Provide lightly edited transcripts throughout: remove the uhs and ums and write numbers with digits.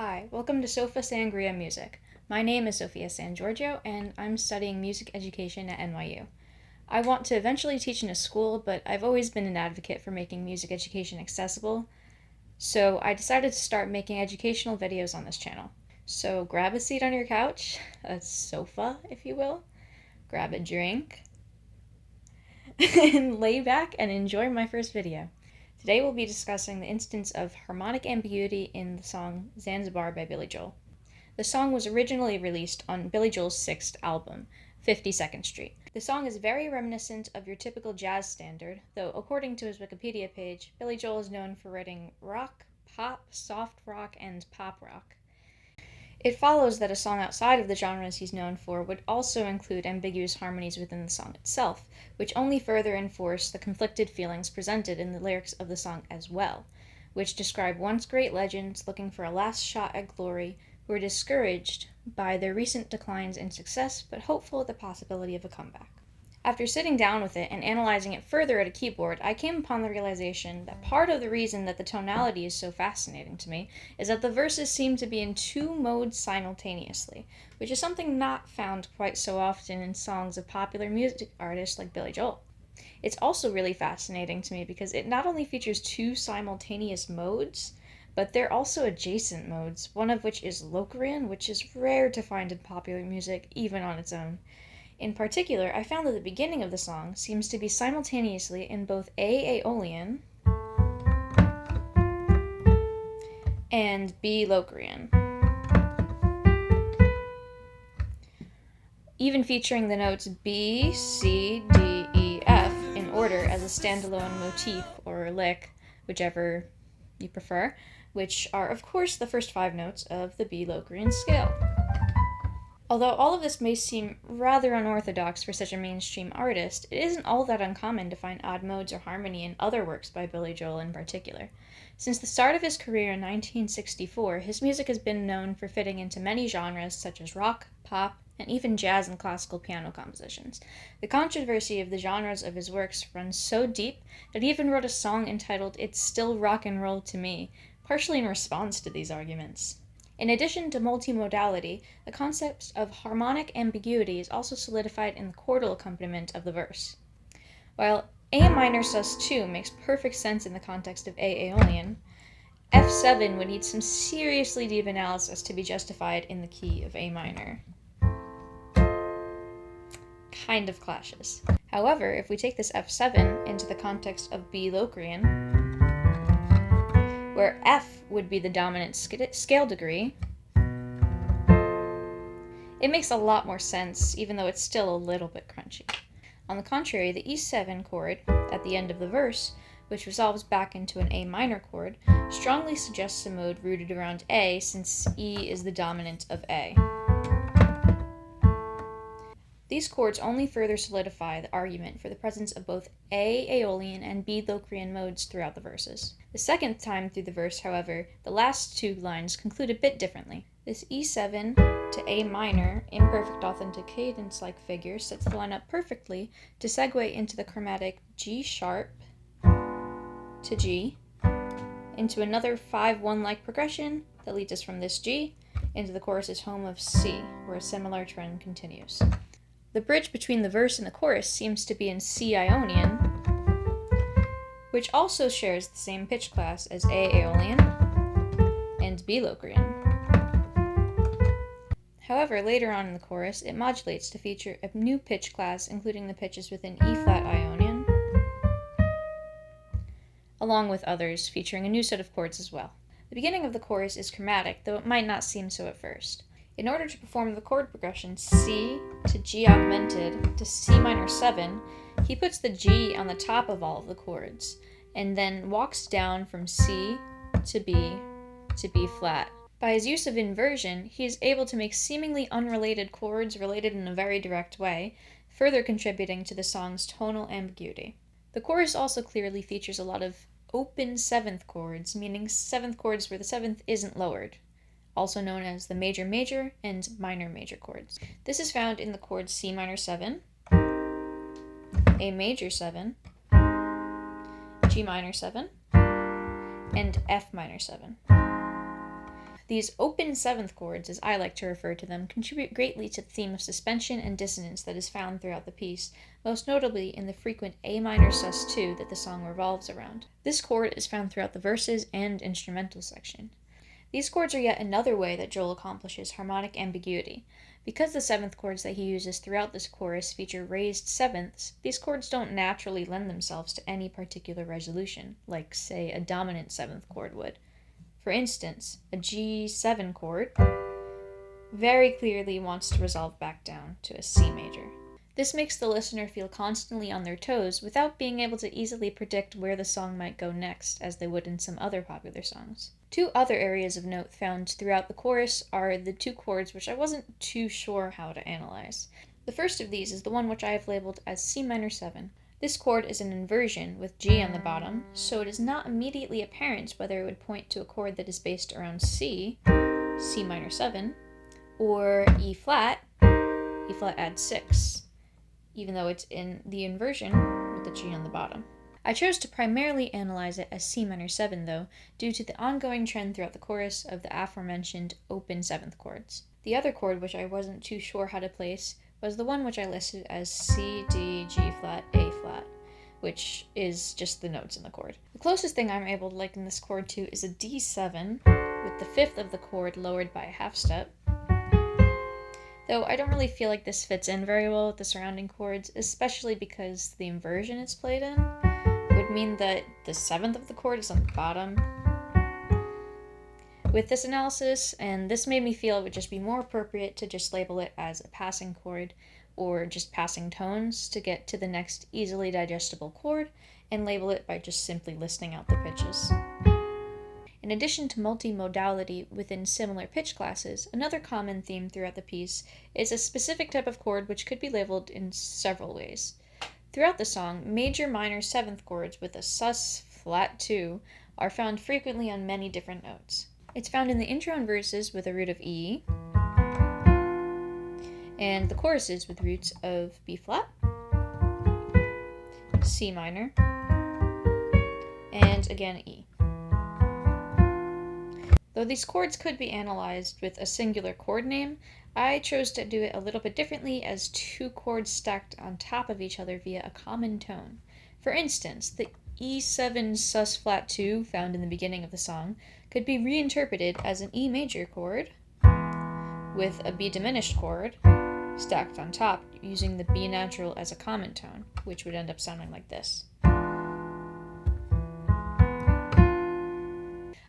Hi, welcome to Sofa Sangria Music. My name is Sophia San Giorgio, and I'm studying music education at NYU. I want to eventually teach in a school, but I've always been an advocate for making music education accessible, so I decided to start making educational videos on this channel. So grab a seat on your couch, a sofa, if you will, grab a drink, and lay back and enjoy my first video. Today we'll be discussing the instance of harmonic ambiguity in the song Zanzibar by Billy Joel. The song was originally released on Billy Joel's sixth album, 52nd Street. The song is very reminiscent of your typical jazz standard, though according to his Wikipedia page, Billy Joel is known for writing rock, pop, soft rock, and pop rock. It follows that a song outside of the genres he's known for would also include ambiguous harmonies within the song itself, which only further enforce the conflicted feelings presented in the lyrics of the song as well, which describe once great legends looking for a last shot at glory who are discouraged by their recent declines in success but hopeful of the possibility of a comeback. After sitting down with it and analyzing it further at a keyboard, I came upon the realization that part of the reason that the tonality is so fascinating to me is that the verses seem to be in two modes simultaneously, which is something not found quite so often in songs of popular music artists like Billy Joel. It's also really fascinating to me because it not only features two simultaneous modes, but they're also adjacent modes, one of which is Locrian, which is rare to find in popular music, even on its own. In particular, I found that the beginning of the song seems to be simultaneously in both A Aeolian and B Locrian, even featuring the notes B, C, D, E, F in order as a standalone motif or lick, whichever you prefer, which are of course the first five notes of the B Locrian scale. Although all of this may seem rather unorthodox for such a mainstream artist, it isn't all that uncommon to find odd modes or harmony in other works by Billy Joel in particular. Since the start of his career in 1964, his music has been known for fitting into many genres such as rock, pop, and even jazz and classical piano compositions. The controversy of the genres of his works runs so deep that he even wrote a song entitled "It's Still Rock and Roll to Me," partially in response to these arguments. In addition to multimodality, the concept of harmonic ambiguity is also solidified in the chordal accompaniment of the verse. While A minor sus2 makes perfect sense in the context of A Aeolian, F7 would need some seriously deep analysis to be justified in the key of A minor. Kind of clashes. However, if we take this F7 into the context of B Locrian, where F would be the dominant scale degree, it makes a lot more sense, even though it's still a little bit crunchy. On the contrary, the E7 chord at the end of the verse, which resolves back into an A minor chord, strongly suggests a mode rooted around A, since E is the dominant of A. These chords only further solidify the argument for the presence of both A Aeolian and B Locrian modes throughout the verses. The second time through the verse, however, the last two lines conclude a bit differently. This E7 to A minor, imperfect authentic cadence-like figure sets the line up perfectly to segue into the chromatic G sharp to G, into another 5-1-like progression that leads us from this G into the chorus's home of C, where a similar trend continues. The bridge between the verse and the chorus seems to be in C Ionian, which also shares the same pitch class as A Aeolian and B Locrian. However, later on in the chorus, it modulates to feature a new pitch class, including the pitches within E flat Ionian, along with others featuring a new set of chords as well. The beginning of the chorus is chromatic, though it might not seem so at first. In order to perform the chord progression C to G augmented to C minor 7, he puts the G on the top of all of the chords, and then walks down from C to B flat. By his use of inversion, he is able to make seemingly unrelated chords related in a very direct way, further contributing to the song's tonal ambiguity. The chorus also clearly features a lot of open seventh chords, meaning seventh chords where the seventh isn't lowered, also known as the major major and minor major chords. This is found in the chords C minor 7, A major 7, G minor 7, and F minor 7. These open seventh chords, as I like to refer to them, contribute greatly to the theme of suspension and dissonance that is found throughout the piece, most notably in the frequent A minor sus2 that the song revolves around. This chord is found throughout the verses and instrumental section. These chords are yet another way that Joel accomplishes harmonic ambiguity. Because the seventh chords that he uses throughout this chorus feature raised sevenths, these chords don't naturally lend themselves to any particular resolution, like, say, a dominant seventh chord would. For instance, a G7 chord very clearly wants to resolve back down to a C major. This makes the listener feel constantly on their toes without being able to easily predict where the song might go next, as they would in some other popular songs. Two other areas of note found throughout the chorus are the two chords which I wasn't too sure how to analyze. The first of these is the one which I have labeled as C minor 7. This chord is an inversion with G on the bottom, so it is not immediately apparent whether it would point to a chord that is based around C, C minor 7, or E flat add 6, even though it's in the inversion with the G on the bottom. I chose to primarily analyze it as C minor 7, though, due to the ongoing trend throughout the chorus of the aforementioned open seventh chords. The other chord, which I wasn't too sure how to place, was the one which I listed as C, D, G flat, A flat, which is just the notes in the chord. The closest thing I'm able to liken this chord to is a D7, with the fifth of the chord lowered by a half step. Though I don't really feel like this fits in very well with the surrounding chords, especially because the inversion it's played in would mean that the seventh of the chord is on the bottom. With this analysis, and this made me feel it would just be more appropriate to just label it as a passing chord, or just passing tones to get to the next easily digestible chord, and label it by just simply listing out the pitches. In addition to multimodality within similar pitch classes, another common theme throughout the piece is a specific type of chord which could be labeled in several ways. Throughout the song, major minor seventh chords with a sus flat 2 are found frequently on many different notes. It's found in the intro and verses with a root of E, and the choruses with roots of B flat, C minor, and again E. Though these chords could be analyzed with a singular chord name, I chose to do it a little bit differently as two chords stacked on top of each other via a common tone. For instance, the E7 sus flat 2 found in the beginning of the song could be reinterpreted as an E major chord with a B diminished chord stacked on top using the B natural as a common tone, which would end up sounding like this.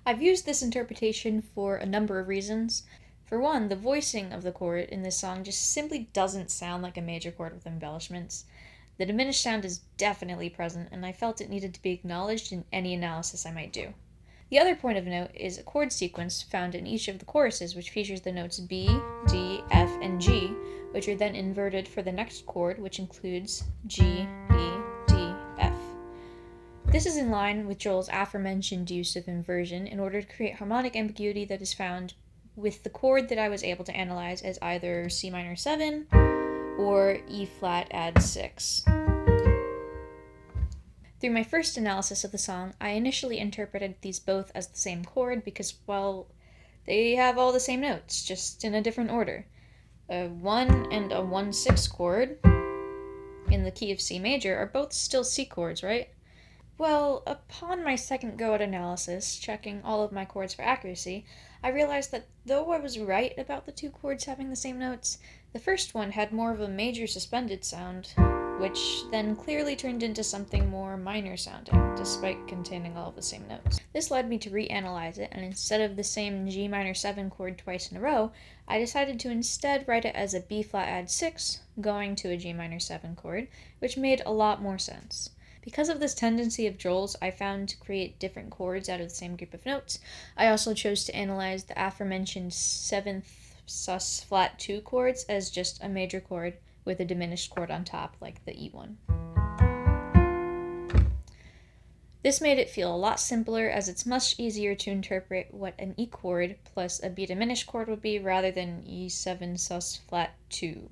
I've used this interpretation for a number of reasons. For one, the voicing of the chord in this song just simply doesn't sound like a major chord with embellishments. The diminished sound is definitely present, and I felt it needed to be acknowledged in any analysis I might do. The other point of note is a chord sequence found in each of the choruses, which features the notes B, D, F, and G, which are then inverted for the next chord, which includes G, E, D, F. This is in line with Joel's aforementioned use of inversion in order to create harmonic ambiguity that is found with the chord that I was able to analyze as either C minor 7 or E flat add 6. Through my first analysis of the song, I initially interpreted these both as the same chord because, well, they have all the same notes, just in a different order. A 1 and a 1/6 chord in the key of C major are both still C chords, right? Well, upon my second go at analysis, checking all of my chords for accuracy, I realized that though I was right about the two chords having the same notes, the first one had more of a major suspended sound, which then clearly turned into something more minor sounding, despite containing all of the same notes. This led me to reanalyze it, and instead of the same G minor 7 chord twice in a row, I decided to instead write it as a B flat add 6, going to a G minor 7 chord, which made a lot more sense. Because of this tendency of Joel's I found to create different chords out of the same group of notes, I also chose to analyze the aforementioned 7th sus flat 2 chords as just a major chord with a diminished chord on top, like the E one. This made it feel a lot simpler, as it's much easier to interpret what an E chord plus a B diminished chord would be rather than E7 sus flat 2.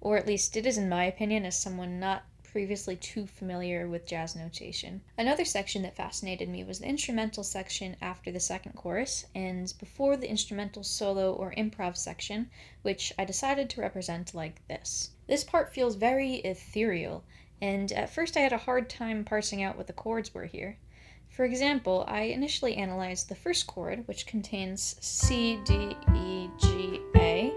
Or at least it is in my opinion, as someone not previously too familiar with jazz notation. Another section that fascinated me was the instrumental section after the second chorus and before the instrumental solo or improv section, which I decided to represent like this. This part feels very ethereal, and at first I had a hard time parsing out what the chords were here. For example, I initially analyzed the first chord, which contains C, D, E, G, A,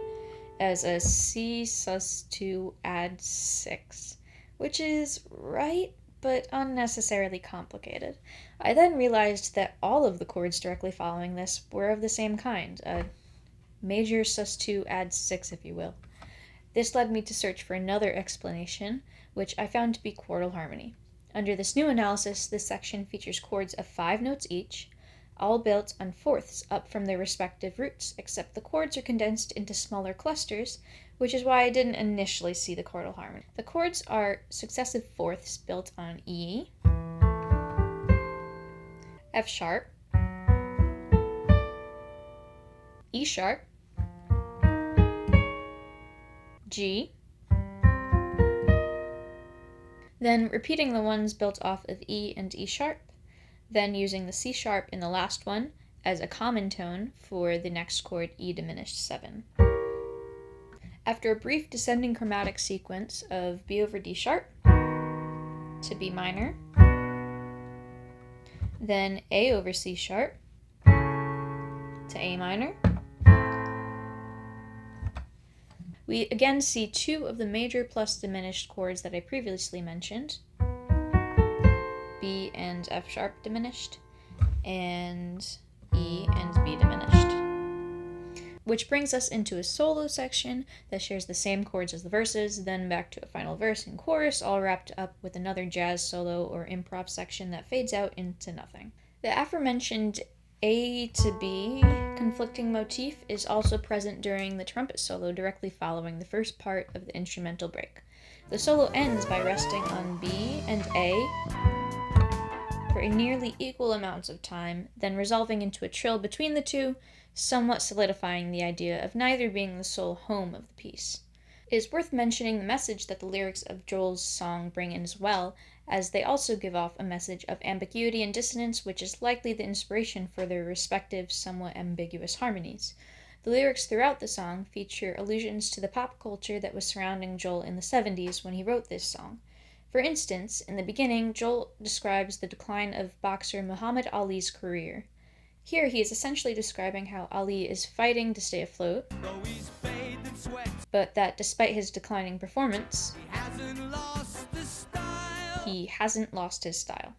as a C sus2 add 6, which is right, but unnecessarily complicated. I then realized that all of the chords directly following this were of the same kind, a major sus2 add 6, if you will. This led me to search for another explanation, which I found to be chordal harmony. Under this new analysis, this section features chords of 5 notes each, all built on fourths up from their respective roots, except the chords are condensed into smaller clusters, which is why I didn't initially see the chordal harmony. The chords are successive fourths built on E, F sharp, E sharp, G, then repeating the ones built off of E and E sharp, then using the C sharp in the last one as a common tone for the next chord E diminished 7. After a brief descending chromatic sequence of B over D sharp to B minor, then A over C sharp to A minor, we again see two of the major plus diminished chords that I previously mentioned, B and F sharp diminished, and E and B diminished. Which brings us into a solo section that shares the same chords as the verses, then back to a final verse and chorus, all wrapped up with another jazz solo or improv section that fades out into nothing. The aforementioned A to B conflicting motif is also present during the trumpet solo directly following the first part of the instrumental break. The solo ends by resting on B and A for a nearly equal amounts of time, then resolving into a trill between the two, somewhat solidifying the idea of neither being the sole home of the piece. It is worth mentioning the message that the lyrics of Joel's song bring in as well, as they also give off a message of ambiguity and dissonance, which is likely the inspiration for their respective, somewhat ambiguous harmonies. The lyrics throughout the song feature allusions to the pop culture that was surrounding Joel in the 70s when he wrote this song. For instance, in the beginning, Joel describes the decline of boxer Muhammad Ali's career. Here he is essentially describing how Ali is fighting to stay afloat, but that despite his declining performance, he hasn't lost his style.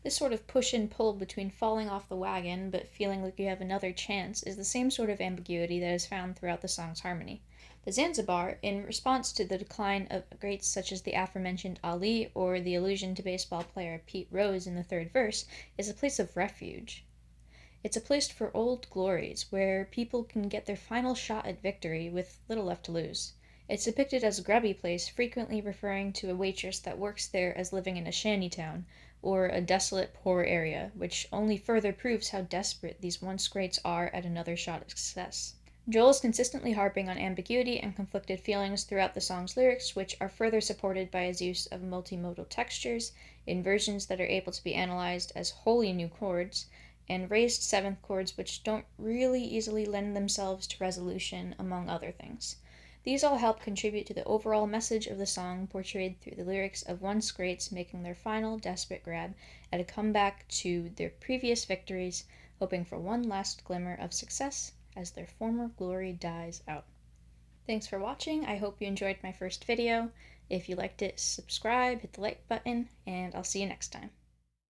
This sort of push and pull between falling off the wagon but feeling like you have another chance is the same sort of ambiguity that is found throughout the song's harmony. The Zanzibar, in response to the decline of greats such as the aforementioned Ali or the allusion to baseball player Pete Rose in the third verse, is a place of refuge. It's a place for old glories, where people can get their final shot at victory with little left to lose. It's depicted as a grubby place, frequently referring to a waitress that works there as living in a shanty town, or a desolate, poor area, which only further proves how desperate these once greats are at another shot at success. Joel is consistently harping on ambiguity and conflicted feelings throughout the song's lyrics, which are further supported by his use of multimodal textures, inversions that are able to be analyzed as wholly new chords, and raised seventh chords which don't really easily lend themselves to resolution, among other things. These all help contribute to the overall message of the song portrayed through the lyrics of once greats making their final desperate grab at a comeback to their previous victories, hoping for one last glimmer of success as their former glory dies out. Thanks for watching. I hope you enjoyed my first video. If you liked it, subscribe, hit the like button, and I'll see you next time.